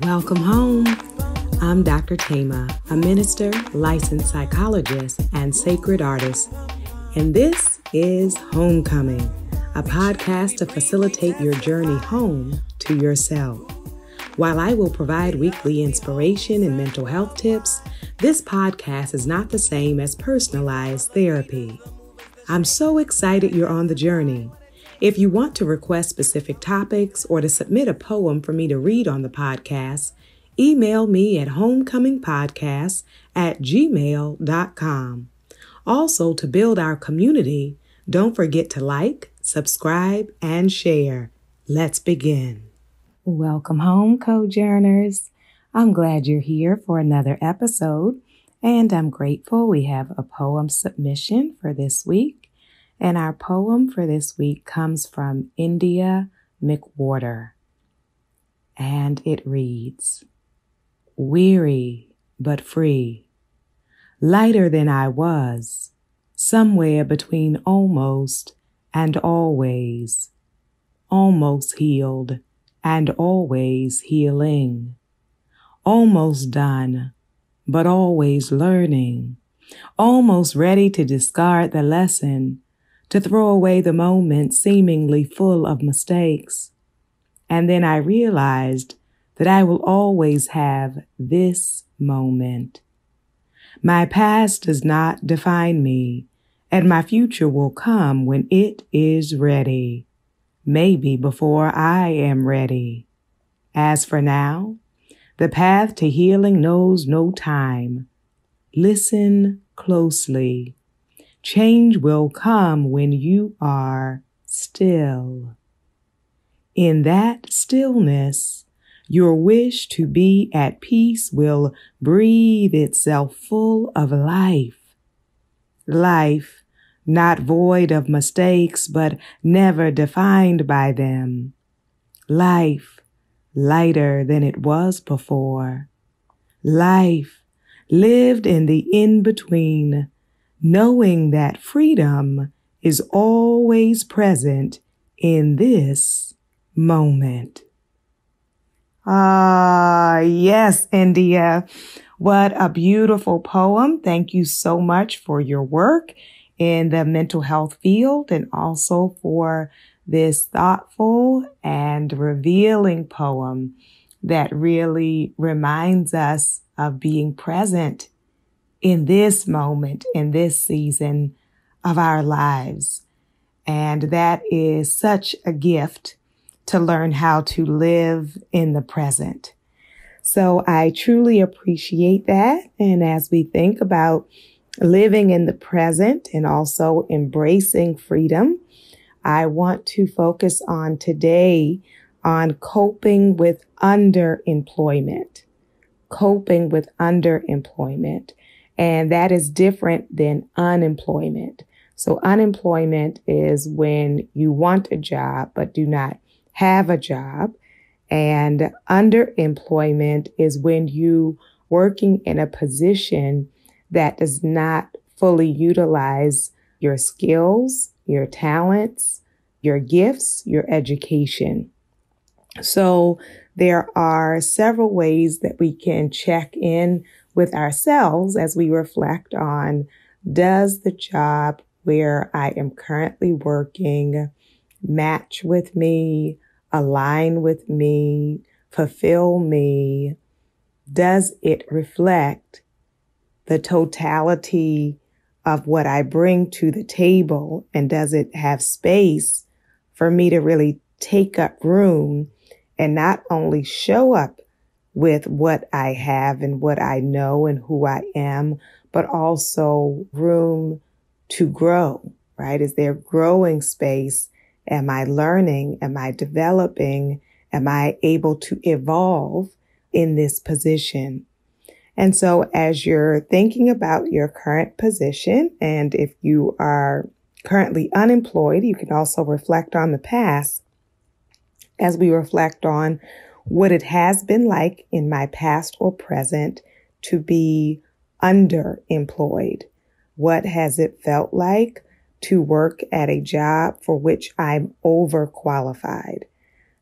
Welcome home. I'm Dr.Thema, a minister, licensed psychologist, and sacred artist. And this is Homecoming, a podcast to facilitate your journey home to yourself. While I will provide weekly inspiration and mental health tips, this podcast is not the same as personalized therapy. I'm so excited you're on the journey. If you want to request specific topics or to submit a poem for me to read on the podcast, email me at homecomingpodcast@gmail.com. Also, to build our community, don't forget to like, subscribe, and share. Let's begin. Welcome home, Cojourners. I'm glad you're here for another episode, and I'm grateful we have a poem submission for this week. And our poem for this week comes from India McWhorter. And it reads, Weary but free, lighter than I was, somewhere between almost and always, almost healed and always healing, almost done, but always learning, almost ready to discard the lesson, to throw away the moment seemingly full of mistakes. And then I realized that I will always have this moment. My past does not define me, and my future will come when it is ready, maybe before I am ready. As for now, the path to healing knows no time. Listen closely. Change will come when you are still. In that stillness, your wish to be at peace will breathe itself full of life. Life, not void of mistakes, but never defined by them. Life, lighter than it was before. Life, lived in the in-between, knowing that freedom is always present in this moment. Yes, India. What a beautiful poem. Thank you so much for your work in the mental health field and also for this thoughtful and revealing poem that really reminds us of being present in this moment, in this season of our lives. And that is such a gift to learn how to live in the present. So I truly appreciate that. And as we think about living in the present and also embracing freedom, I want to focus on today on coping with underemployment. Coping with underemployment. And that is different than unemployment. So unemployment is when you want a job but do not have a job. And underemployment is when you working in a position that does not fully utilize your skills, your talents, your gifts, your education. So there are several ways that we can check in with ourselves as we reflect on, does the job where I am currently working match with me, align with me, fulfill me? Does it reflect the totality of what I bring to the table? And does it have space for me to really take up room and not only show up with what I have and what I know and who I am, but also room to grow, right? Is there growing space? Am I learning? Am I developing? Am I able to evolve in this position? And so as you're thinking about your current position, and if you are currently unemployed, you can also reflect on the past as we reflect on what it has been like in my past or present to be underemployed? What has it felt like to work at a job for which I'm overqualified?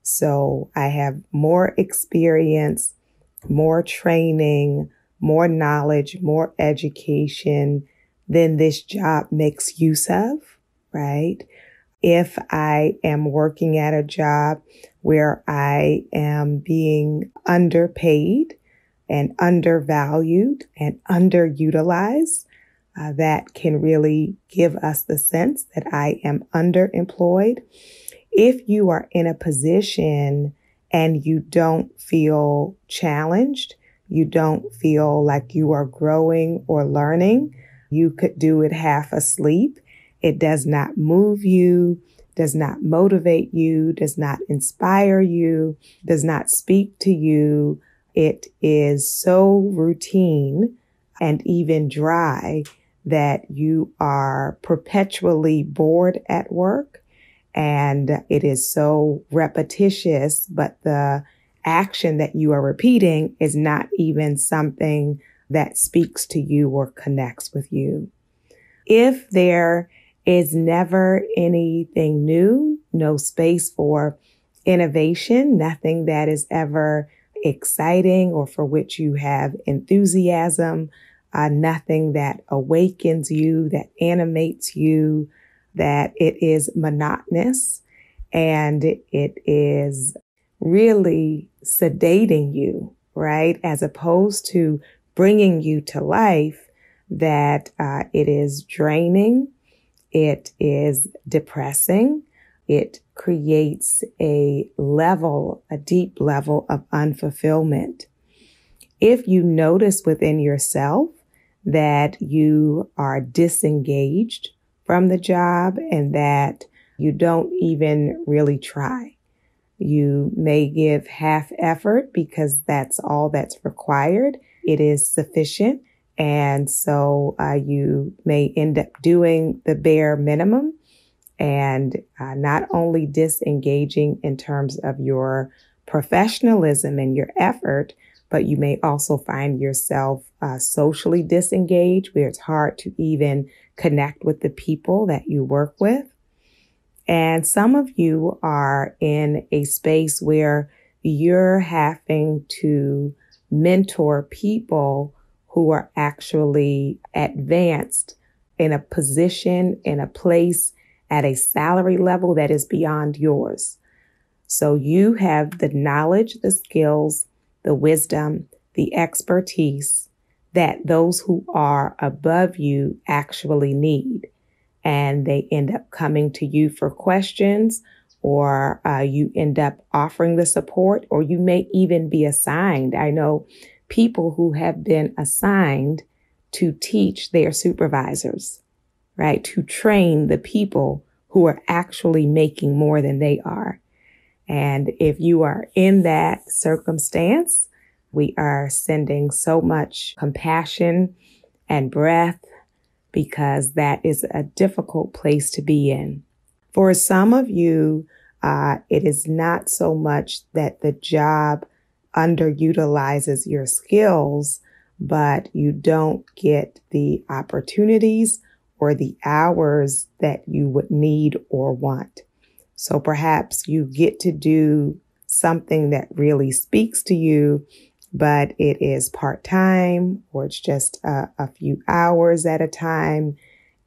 So I have more experience, more training, more knowledge, more education than this job makes use of, right? If I am working at a job where I am being underpaid and undervalued and underutilized, that can really give us the sense that I am underemployed. If you are in a position and you don't feel challenged, you don't feel like you are growing or learning, you could do it half asleep. It does not move you, does not motivate you, does not inspire you, does not speak to you. It is so routine and even dry that you are perpetually bored at work, and it is so repetitious, but the action that you are repeating is not even something that speaks to you or connects with you. If there is never anything new, no space for innovation, nothing that is ever exciting or for which you have enthusiasm, nothing that awakens you, that animates you, that it is monotonous and it is really sedating you, right? As opposed to bringing you to life, that it is draining, it is depressing, it creates a deep level of unfulfillment. If you notice within yourself that you are disengaged from the job and that you don't even really try, you may give half effort because that's all that's required. It is sufficient. And so you may end up doing the bare minimum and not only disengaging in terms of your professionalism and your effort, but you may also find yourself socially disengaged, where it's hard to even connect with the people that you work with. And some of you are in a space where you're having to mentor people who are actually advanced in a position, in a place, at a salary level that is beyond yours. So you have the knowledge, the skills, the wisdom, the expertise that those who are above you actually need. And they end up coming to you for questions, or you end up offering the support, or you may even be assigned. I know people who have been assigned to teach their supervisors, right? To train the people who are actually making more than they are. And if you are in that circumstance, we are sending so much compassion and breath, because that is a difficult place to be in. For some of you, it is not so much that the job underutilizes your skills, but you don't get the opportunities or the hours that you would need or want. So perhaps you get to do something that really speaks to you, but it is part-time, or it's just a few hours at a time.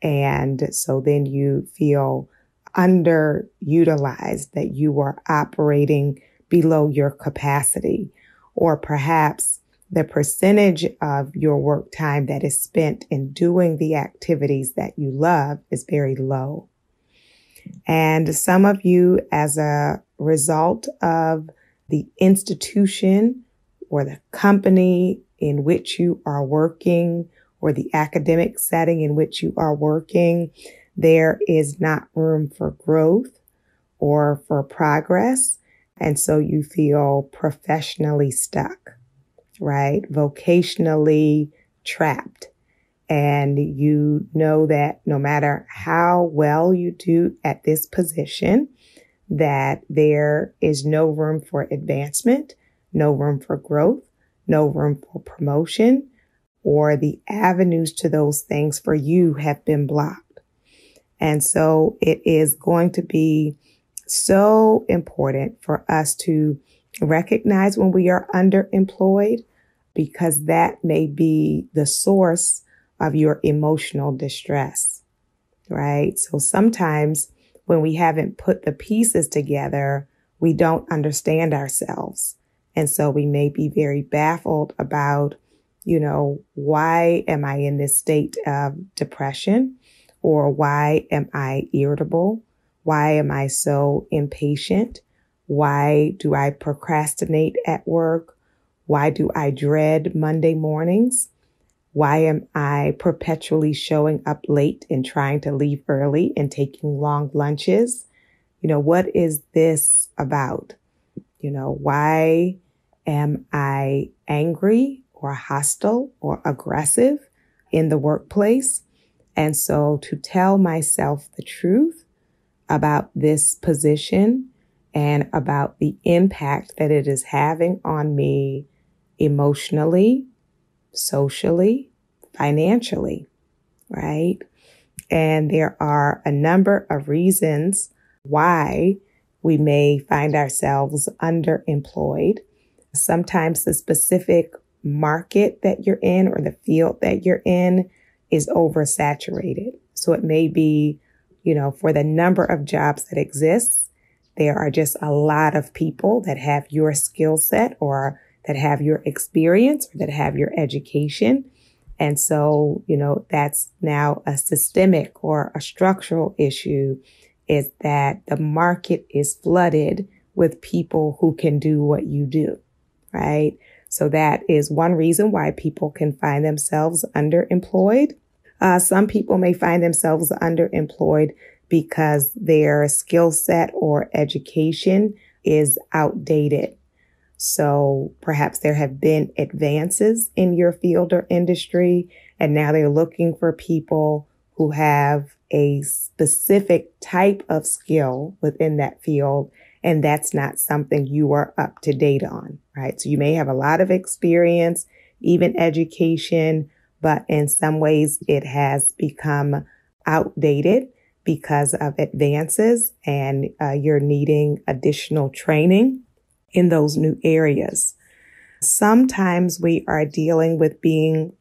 And so then you feel underutilized, that you are operating below your capacity, or perhaps the percentage of your work time that is spent in doing the activities that you love is very low. And some of you, as a result of the institution or the company in which you are working, or the academic setting in which you are working, there is not room for growth or for progress. And so you feel professionally stuck, right? Vocationally trapped. And you know that no matter how well you do at this position, that there is no room for advancement, no room for growth, no room for promotion, or the avenues to those things for you have been blocked. And so it is going to be so important for us to recognize when we are underemployed, because that may be the source of your emotional distress, right? So sometimes when we haven't put the pieces together, we don't understand ourselves. And so we may be very baffled about, why am I in this state of depression? Or why am I irritable? Why am I so impatient? Why do I procrastinate at work? Why do I dread Monday mornings? Why am I perpetually showing up late and trying to leave early and taking long lunches? What is this about? Why am I angry or hostile or aggressive in the workplace? And so to tell myself the truth about this position and about the impact that it is having on me emotionally, socially, financially, right? And there are a number of reasons why we may find ourselves underemployed. Sometimes the specific market that you're in or the field that you're in is oversaturated. So it may be, for the number of jobs that exist, there are just a lot of people that have your skill set or that have your experience or that have your education. And so, that's now a systemic or a structural issue, is that the market is flooded with people who can do what you do, right? So that is one reason why people can find themselves underemployed. Some people may find themselves underemployed because their skill set or education is outdated. So perhaps there have been advances in your field or industry, and now they're looking for people who have a specific type of skill within that field, and that's not something you are up to date on, right? So you may have a lot of experience, even education, but in some ways it has become outdated because of advances, and you're needing additional training in those new areas. Sometimes we are dealing with being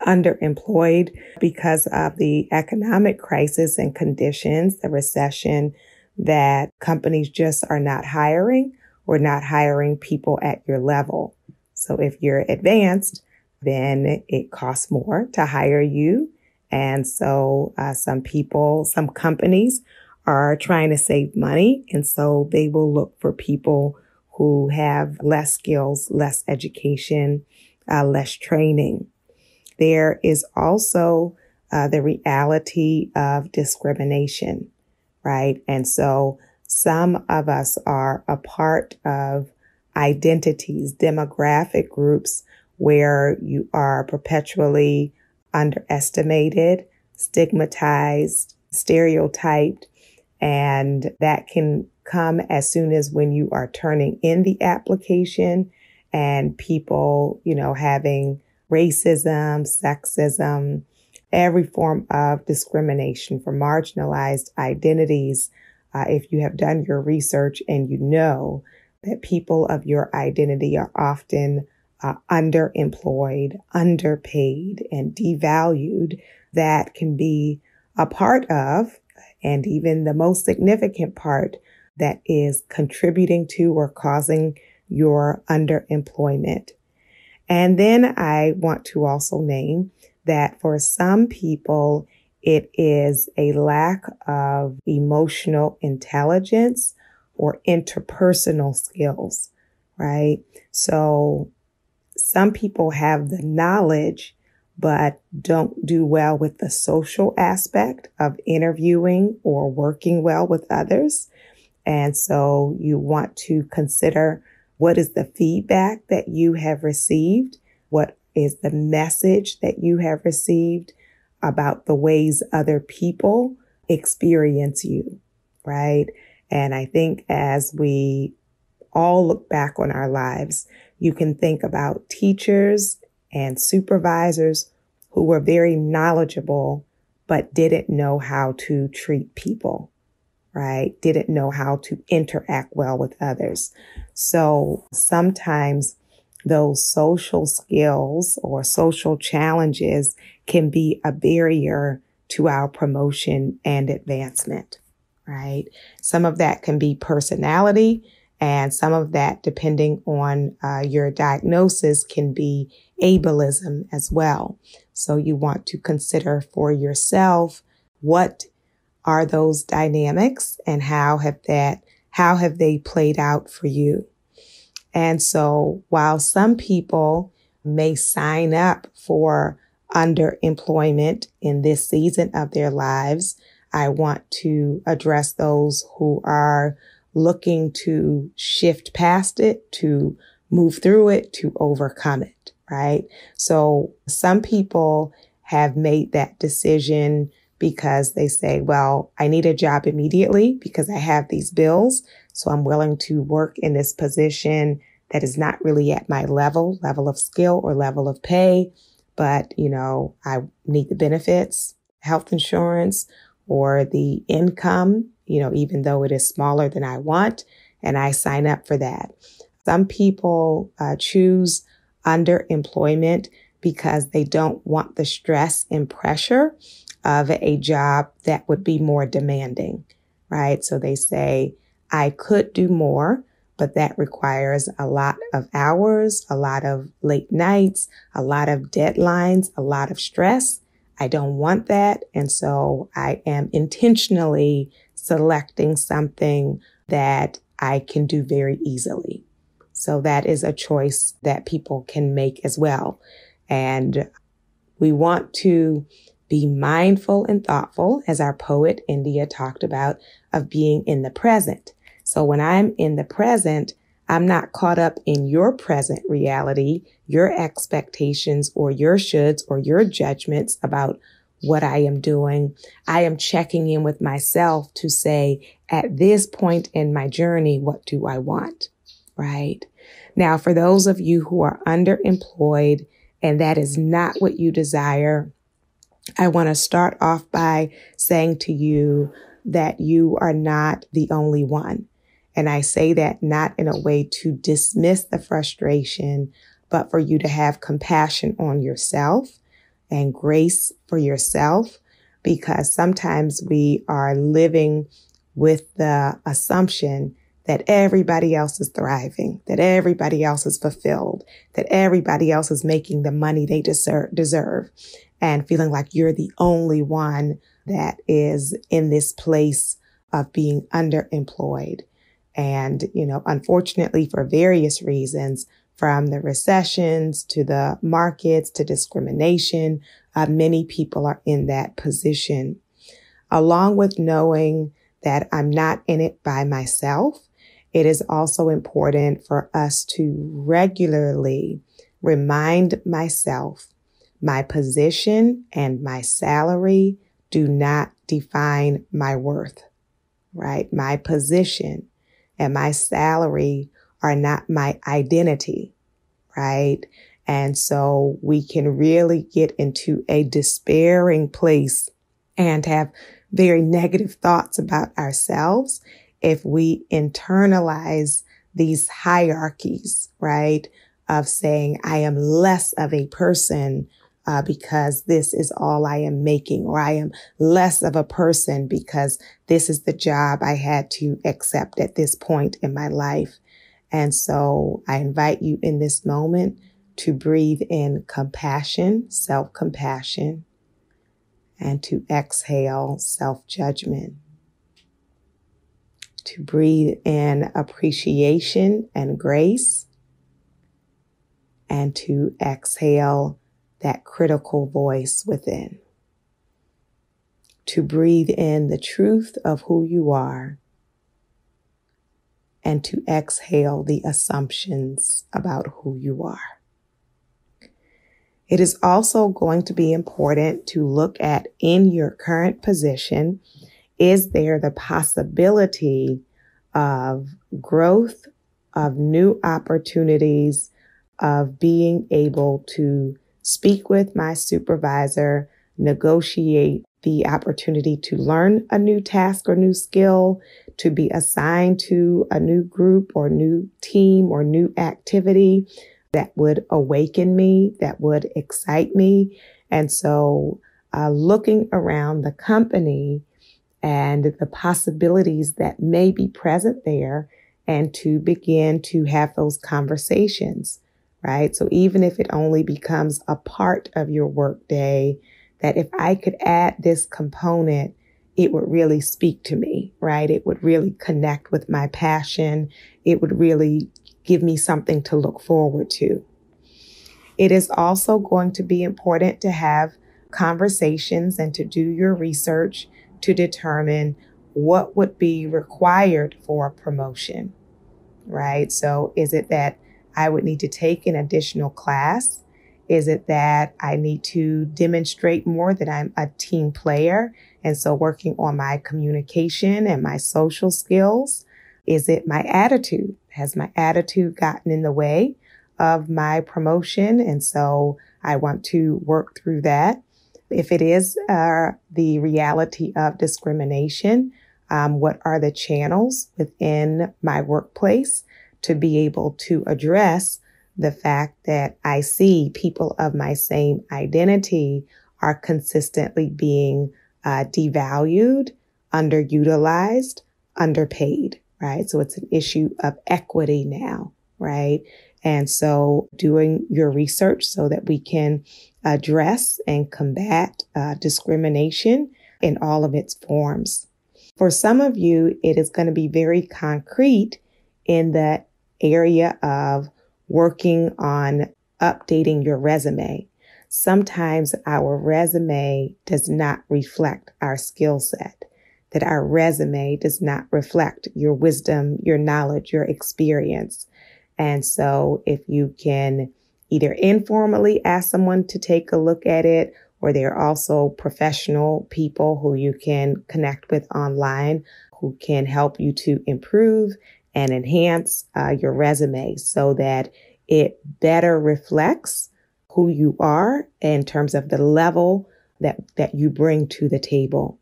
underemployed because of the economic crisis and conditions, the recession, that companies just are not hiring or not hiring people at your level. So if you're advanced, then it costs more to hire you. And so some companies are trying to save money. And so they will look for people who have less skills, less education, less training. There is also the reality of discrimination, right? And so some of us are a part of identities, demographic groups where you are perpetually underestimated, stigmatized, stereotyped, and that can come as soon as when you are turning in the application and people, having racism, sexism, every form of discrimination for marginalized identities. If you have done your research and you know that people of your identity are often underemployed, underpaid, and devalued, that can be a part of, and even the most significant part, that is contributing to or causing your underemployment. And then I want to also name that for some people, it is a lack of emotional intelligence or interpersonal skills, right? So some people have the knowledge, but don't do well with the social aspect of interviewing or working well with others. And so you want to consider, what is the feedback that you have received? What is the message that you have received about the ways other people experience you, right? And I think as we all look back on our lives, you can think about teachers and supervisors who were very knowledgeable, but didn't know how to treat people, right? Didn't know how to interact well with others. So sometimes those social skills or social challenges can be a barrier to our promotion and advancement, right? Some of that can be personality, and some of that, depending on your diagnosis, can be ableism as well. So you want to consider for yourself, what are those dynamics and how have they played out for you? And so while some people may sign up for underemployment in this season of their lives, I want to address those who are looking to shift past it, to move through it, to overcome it, right? So some people have made that decision because they say, well, I need a job immediately because I have these bills. So I'm willing to work in this position that is not really at my level of skill or level of pay. But, I need the benefits, health insurance, or the income, even though it is smaller than I want, and I sign up for that. Some people choose underemployment because they don't want the stress and pressure of a job that would be more demanding, right? So they say, I could do more, but that requires a lot of hours, a lot of late nights, a lot of deadlines, a lot of stress. I don't want that. And so I am intentionally selecting something that I can do very easily. So that is a choice that people can make as well. And we want to be mindful and thoughtful, as our poet India talked about, of being in the present. So when I'm in the present, I'm not caught up in your present reality, your expectations or your shoulds or your judgments about what I am doing. I am checking in with myself to say, at this point in my journey, what do I want? Right? Now, for those of you who are underemployed and that is not what you desire, I want to start off by saying to you that you are not the only one. And I say that not in a way to dismiss the frustration, but for you to have compassion on yourself and grace for yourself, because sometimes we are living with the assumption that everybody else is thriving, that everybody else is fulfilled, that everybody else is making the money they deserve, and feeling like you're the only one that is in this place of being underemployed. And, unfortunately, for various reasons, from the recessions to the markets to discrimination, many people are in that position. Along with knowing that I'm not in it by myself, it is also important for us to regularly remind myself my position and my salary do not define my worth, right? My position and my salary are not my identity, right? And so we can really get into a despairing place and have very negative thoughts about ourselves if we internalize these hierarchies, right? Of saying, I am less of a person because this is all I am making, or I am less of a person because this is the job I had to accept at this point in my life. And so I invite you in this moment to breathe in compassion, self-compassion, and to exhale self-judgment. To breathe in appreciation and grace, and to exhale that critical voice within. To breathe in the truth of who you are, and to exhale the assumptions about who you are. It is also going to be important to look at, in your current position, is there the possibility of growth, of new opportunities, of being able to speak with my supervisor, negotiate the opportunity to learn a new task or new skill, to be assigned to a new group or new team or new activity that would awaken me, that would excite me. And so looking around the company and the possibilities that may be present there, and to begin to have those conversations, right? So even if it only becomes a part of your workday, that if I could add this component, it would really speak to me, right? It would really connect with my passion. It would really give me something to look forward to. It is also going to be important to have conversations and to do your research to determine what would be required for a promotion, right? So is it that I would need to take an additional class? Is it that I need to demonstrate more that I'm a team player? And so working on my communication and my social skills. Is it my attitude? Has my attitude gotten in the way of my promotion? And so I want to work through that. If it is the reality of discrimination, what are the channels within my workplace to be able to address the fact that I see people of my same identity are consistently being devalued, underutilized, underpaid, right? So it's an issue of equity now, right? And so doing your research so that we can address and combat discrimination in all of its forms. For some of you, it is going to be very concrete in the area of working on updating your resume. Sometimes our resume does not reflect our skill set, that our resume does not reflect your wisdom, your knowledge, your experience. And so if you can either informally ask someone to take a look at it, or there are also professional people who you can connect with online who can help you to improve and enhance your resume so that it better reflects who you are in terms of the level that you bring to the table.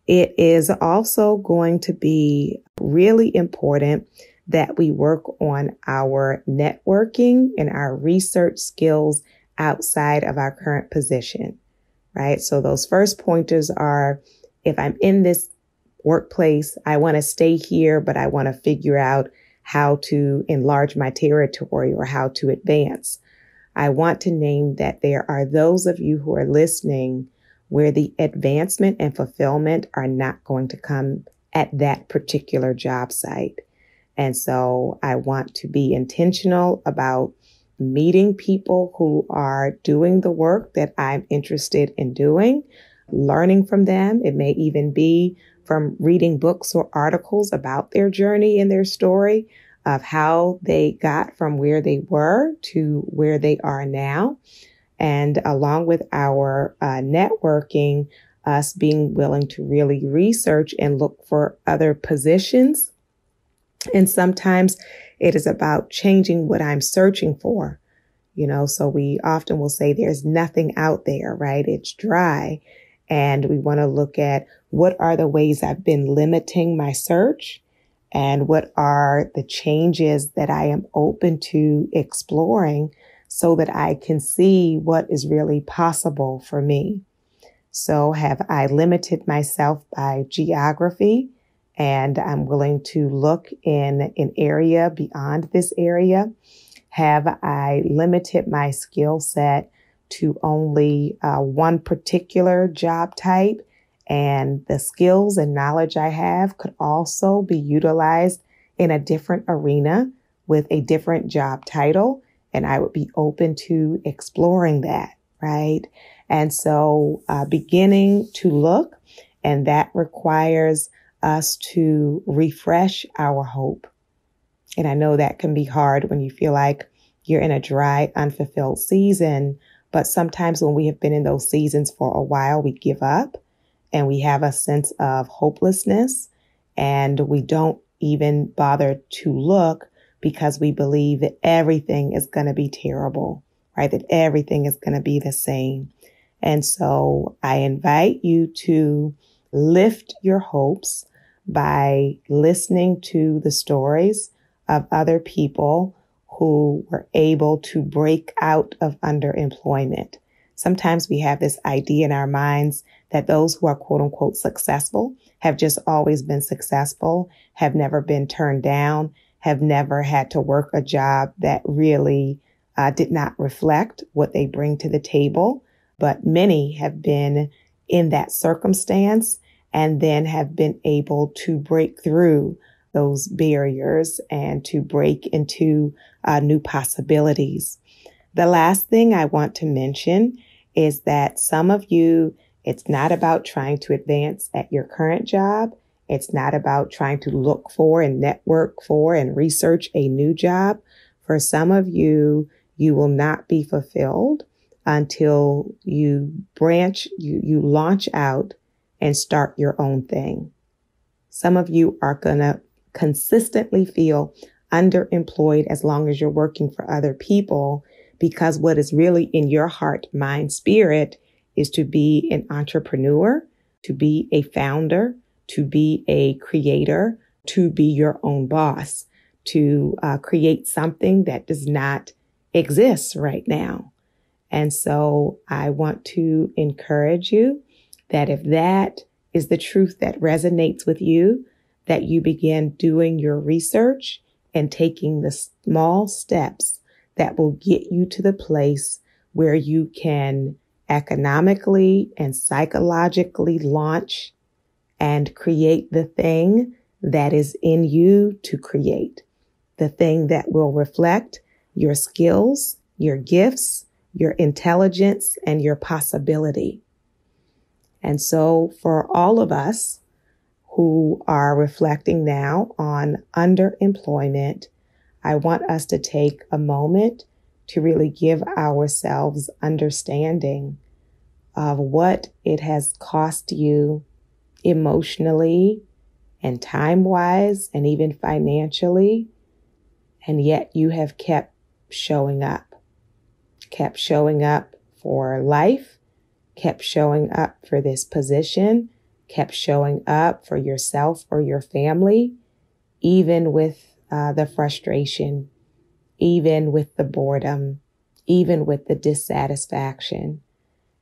It is also going to be really important that we work on our networking and our research skills outside of our current position, right? So those first pointers are, if I'm in this workplace, I want to stay here, but I want to figure out how to enlarge my territory or how to advance. I want to name that there are those of you who are listening where the advancement and fulfillment are not going to come at that particular job site. And so I want to be intentional about meeting people who are doing the work that I'm interested in doing, learning from them. It may even be from reading books or articles about their journey and their story of how they got from where they were to where they are now. And along with our networking, us being willing to really research and look for other positions. And sometimes it is about changing what I'm searching for. So we often will say there's nothing out there, right? It's dry. And we want to look at what are the ways I've been limiting my search and what are the changes that I am open to exploring so that I can see what is really possible for me. So have I limited myself by geography? And I'm willing to look in an area beyond this area? Have I limited my skill set to only one particular job type? And the skills and knowledge I have could also be utilized in a different arena with a different job title. And I would be open to exploring that, right? And so beginning to look, and that requires us to refresh our hope. And I know that can be hard when you feel like you're in a dry, unfulfilled season. But sometimes when we have been in those seasons for a while, we give up and we have a sense of hopelessness, and we don't even bother to look because we believe that everything is going to be terrible, right? That everything is going to be the same. And so I invite you to lift your hopes by listening to the stories of other people who were able to break out of underemployment. Sometimes we have this idea in our minds that those who are quote unquote successful have just always been successful, have never been turned down, have never had to work a job that really did not reflect what they bring to the table. But many have been in that circumstance and then have been able to break through those barriers and to break into new possibilities. The last thing I want to mention is that some of you, it's not about trying to advance at your current job. It's not about trying to look for and network for and research a new job. For some of you, you will not be fulfilled until you launch out and start your own thing. Some of you are going to consistently feel underemployed as long as you're working for other people, because what is really in your heart, mind, spirit is to be an entrepreneur, to be a founder, to be a creator, to be your own boss, to create something that does not exist right now. And so I want to encourage you that if that is the truth that resonates with you, that you begin doing your research and taking the small steps that will get you to the place where you can economically and psychologically launch and create the thing that is in you to create, the thing that will reflect your skills, your gifts, your intelligence, and your possibility. And so for all of us who are reflecting now on underemployment, I want us to take a moment to really give ourselves understanding of what it has cost you emotionally and time-wise and even financially, and yet you have kept showing up for life, kept showing up for this position, kept showing up for yourself or your family, even with the frustration, even with the boredom, even with the dissatisfaction.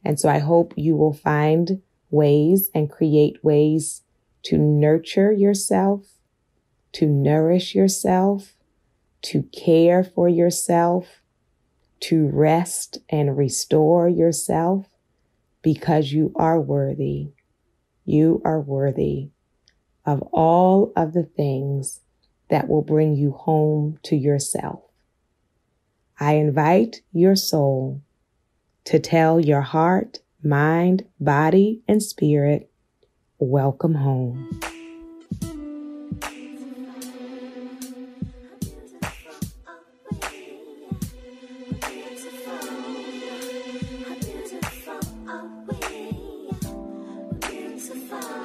And so I hope you will find ways and create ways to nurture yourself, to nourish yourself, to care for yourself, to rest and restore yourself, because you are worthy. You are worthy of all of the things that will bring you home to yourself. I invite your soul to tell your heart, mind, body, and spirit, welcome home. Beautiful.